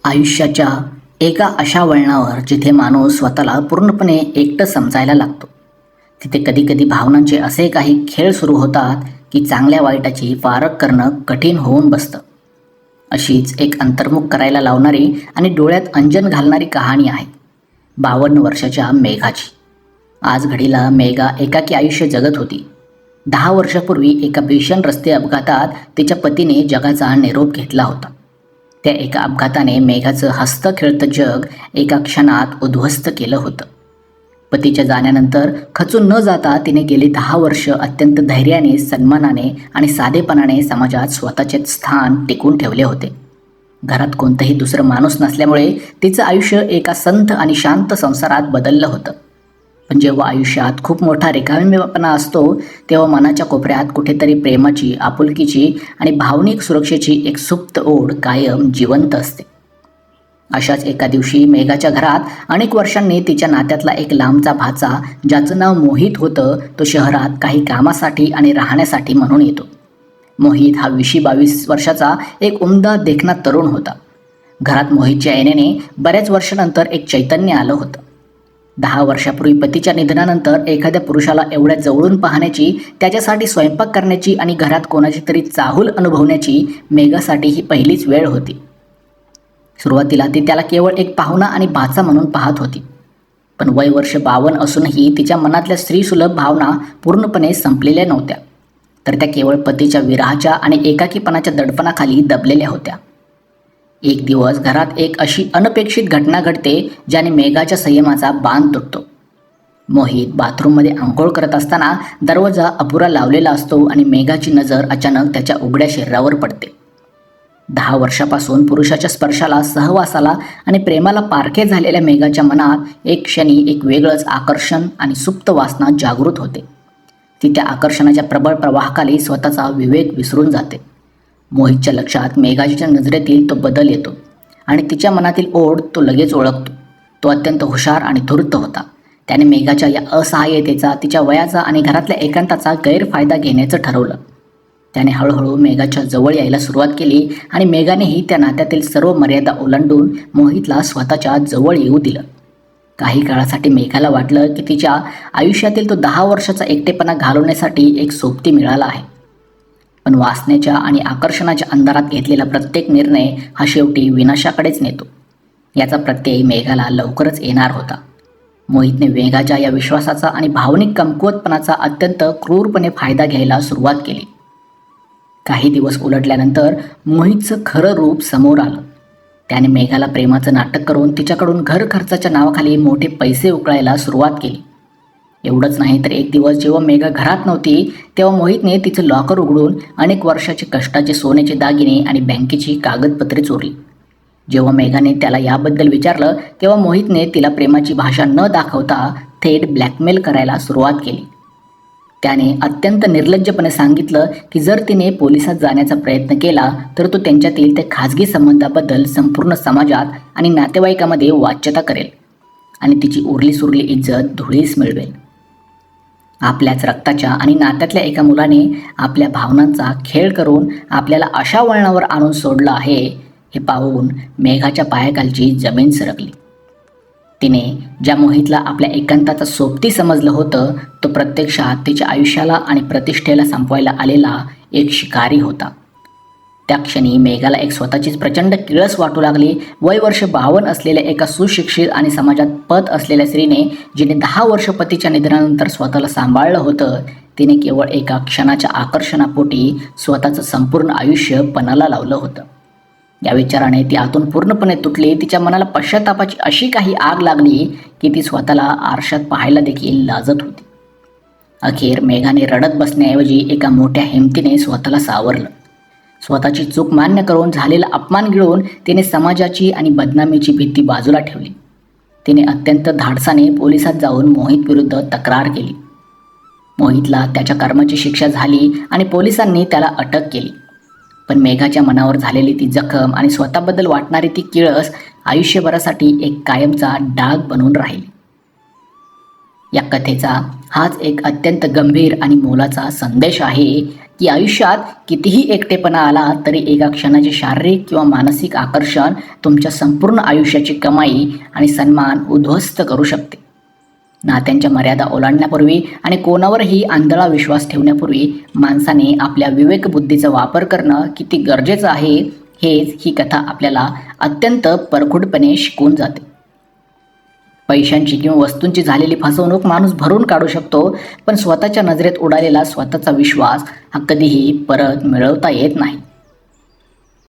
आयुष्याच्या एका अशा वळणावर जिथे माणूस स्वतःला पूर्णपणे एकटं समजायला लागतो, तिथे कधीकधी भावनांचे असे काही खेळ सुरू होतात की चांगल्या वाईटाची पारख करणं कठीण होऊन बसतं. अशीच एक अंतर्मुख करायला लावणारी आणि डोळ्यात अंजन घालणारी कहाणी आहे 52 वर्षाच्या मेघाची. आज घडीला मेघा एकाकी आयुष्य जगत होती. 10 वर्षापूर्वी एका भीषण रस्ते अपघातात तिच्या पतीने जगाचा निरोप घेतला होता. त्या एका अपघाताने मेघाचं हसतं खेळतं जग एका क्षणात उद्ध्वस्त केलं होतं. पतीच्या जाण्यानंतर खचून न जाता तिने गेली 10 वर्ष अत्यंत धैर्याने, सन्मानाने आणि साधेपणाने समाजात स्वतःचे स्थान टिकवून ठेवले होते. घरात कोणतंही दुसरं माणूस नसल्यामुळे तिचं आयुष्य एका संथ आणि शांत संसारात बदललं होतं. पण जेव्हा आयुष्यात खूप मोठा रिकामेपणा असतो, तेव्हा मनाच्या कोपऱ्यात कुठेतरी प्रेमाची, आपुलकीची आणि भावनिक सुरक्षेची एक सुप्त ओढ कायम जिवंत असते. अशाच एका दिवशी मेघाच्या घरात अनेक वर्षांनी तिच्या नात्यातला एक लांबचा भाचा, ज्याचं नाव मोहित होतं, तो शहरात काही कामासाठी आणि राहण्यासाठी म्हणून येतो. मोहित हा 20-22 वर्षाचा एक उमदा देखणा तरुण होता. घरात मोहितच्या येण्याने बऱ्याच वर्षानंतर एक चैतन्य आलं होतं. 10 वर्षापूर्वी पतीच्या निधनानंतर एखाद्या पुरुषाला एवढ्या जवळून पाहण्याची, त्याच्यासाठी स्वयंपाक करण्याची आणि घरात कोणाची तरी चाहूल अनुभवण्याची मेघासाठी ही पहिलीच वेळ होती. सुरुवातीला ती त्याला केवळ एक पाहुणा आणि भाचा म्हणून पाहत होती. पण वय वर्ष 52 असूनही तिच्या मनातल्या स्त्रीसुलभ भावना पूर्णपणे संपलेल्या नव्हत्या, तर त्या केवळ पतीच्या विरहाच्या आणि एकाकीपणाच्या दडपणाखाली दबलेल्या होत्या. एक दिवस घरात एक अशी अनपेक्षित घटना घडते ज्याने मेघाच्या संयमाचा बांध तुटतो. मोहित बाथरूममध्ये आंघोळ करत असताना दरवाजा अपुरा लावलेला असतो आणि मेघाची नजर अचानक त्याच्या उघड्या शरीरावर पडते. 10 वर्षापासून पुरुषाच्या स्पर्शाला, सहवासाला आणि प्रेमाला पारखे झालेल्या मेघाच्या मनात एक क्षणी एक वेगळंच आकर्षण आणि सुप्त वासना जागृत होते. ती त्या आकर्षणाच्या प्रबळ प्रवाहाखाली स्वतःचा विवेक विसरून जाते. मोहितच्या लक्षात मेघाच्या नजरेतील तो बदल येतो आणि तिच्या मनातील ओढ तो लगेच ओळखतो. तो अत्यंत हुशार आणि धूर्त होता. त्याने मेघाच्या या असहाय्यतेचा, तिच्या वयाचा आणि घरातल्या एकांताचा गैरफायदा घेण्याचं ठरवलं. त्याने हळूहळू मेघाच्या जवळ यायला सुरुवात केली आणि मेघानेही त्या नात्यातील सर्व मर्यादा ओलांडून मोहितला स्वतःच्या जवळ येऊ दिलं. काही काळासाठी मेघाला वाटलं की तिच्या आयुष्यातील तो 10 वर्षाचा एकटेपणा घालवण्यासाठी एक सोबती मिळाला आहे. पण वासनेच्या आणि आकर्षणाच्या अंधारात घेतलेला प्रत्येक निर्णय हा शेवटी विनाशाकडेच नेतो, याचा प्रत्यय मेघाला लवकरच येणार होता. मोहितने मेघाच्या या विश्वासाचा आणि भावनिक कमकुवतपणाचा अत्यंत क्रूरपणे फायदा घ्यायला सुरुवात केली. काही दिवस उलटल्यानंतर मोहितचं खरं रूप समोर आलं. त्याने मेघाला प्रेमाचं नाटक करून तिच्याकडून घर खर्चाच्या नावाखाली मोठे पैसे उकळायला सुरुवात केली. एवढंच नाही तर एक दिवस जेव्हा मेघा घरात नव्हती, तेव्हा मोहितने तिचं लॉकर उघडून अनेक वर्षाचे कष्टाचे सोन्याचे दागिने आणि बँकेची कागदपत्रे चोरली. जेव्हा मेघाने त्याला याबद्दल विचारलं, तेव्हा मोहितने तिला प्रेमाची भाषा न दाखवता थेट ब्लॅकमेल करायला सुरुवात केली. त्याने अत्यंत निर्लज्जपणे सांगितलं की जर तिने पोलिसात जाण्याचा प्रयत्न केला तर तो त्यांच्यातील त्या खाजगी संबंधाबद्दल संपूर्ण समाजात आणि नातेवाईकामध्ये वाच्यता करेल आणि तिची उरली सुरली इज्जत धुळीस मिळवेल. आपल्याच रक्ताच्या आणि नात्यातल्या एका मुलाने आपल्या भावनांचा खेळ करून आपल्याला अशा वळणावर आणून सोडलं आहे, हे पाहून मेघाच्या पायाखालची जमीन सरकली. तिने ज्या मोहितला आपल्या एकांताचा सोबती समजलं होतं, तो प्रत्यक्षात तिच्या आयुष्याला आणि प्रतिष्ठेला संपवायला आलेला एक शिकारी होता. त्या क्षणी मेघाला एक स्वतःचीच प्रचंड किळस वाटू लागली. वय वर्ष 52 असलेल्या एका सुशिक्षित आणि समाजात पत असलेल्या स्त्रीने, जिने 10 वर्ष पतीच्या निधनानंतर स्वतःला सांभाळलं होतं, तिने केवळ एका क्षणाच्या आकर्षणापोटी स्वतःचं संपूर्ण आयुष्य पणाला लावलं होतं. या विचाराने ती आतून पूर्णपणे तुटली. तिच्या मनाला पश्चातापाची अशी काही आग लागली की ती स्वतःला आरशात पाहायला देखील लाजत होती. अखेर मेघाने रडत बसण्याऐवजी एका मोठ्या हिमतीने स्वतःला सावरलं. स्वतःची चूक मान्य करून झालेला अपमान गिळून तिने समाजाची आणि बदनामीची भीती बाजूला ठेवली. तिने अत्यंत धाडसाने पोलिसात जाऊन मोहित विरुद्ध तक्रार केली. मोहितला त्याच्या कर्माची शिक्षा झाली आणि पोलिसांनी त्याला अटक केली. पण मेघाच्या मनावर झालेली ती जखम आणि स्वतःबद्दल वाटणारी ती किळस आयुष्यभरासाठी एक कायमचा डाग बनून राहील. या कथेचा हाच एक अत्यंत गंभीर आणि मोलाचा संदेश आहे की आयुष्यात कितीही एकटेपणा आला तरी एका क्षणाचे शारीरिक किंवा मानसिक आकर्षण तुमच्या संपूर्ण आयुष्याची कमाई आणि सन्मान उद्ध्वस्त करू शकते. नात्यांच्या मर्यादा ओलांडण्यापूर्वी आणि कोणावरही आंधळा विश्वास ठेवण्यापूर्वी माणसाने आपल्या विवेकबुद्धीचा वापर करणं किती गरजेचं आहे हेच ही कथा आपल्याला अत्यंत परखडपणे शिकवून जाते. पैशांची किंवा वस्तूंची झालेली फसवणूक माणूस भरून काढू शकतो, पण स्वतःच्या नजरेत उडालेला स्वतःचा विश्वास हा कधीही परत मिळवता येत नाही.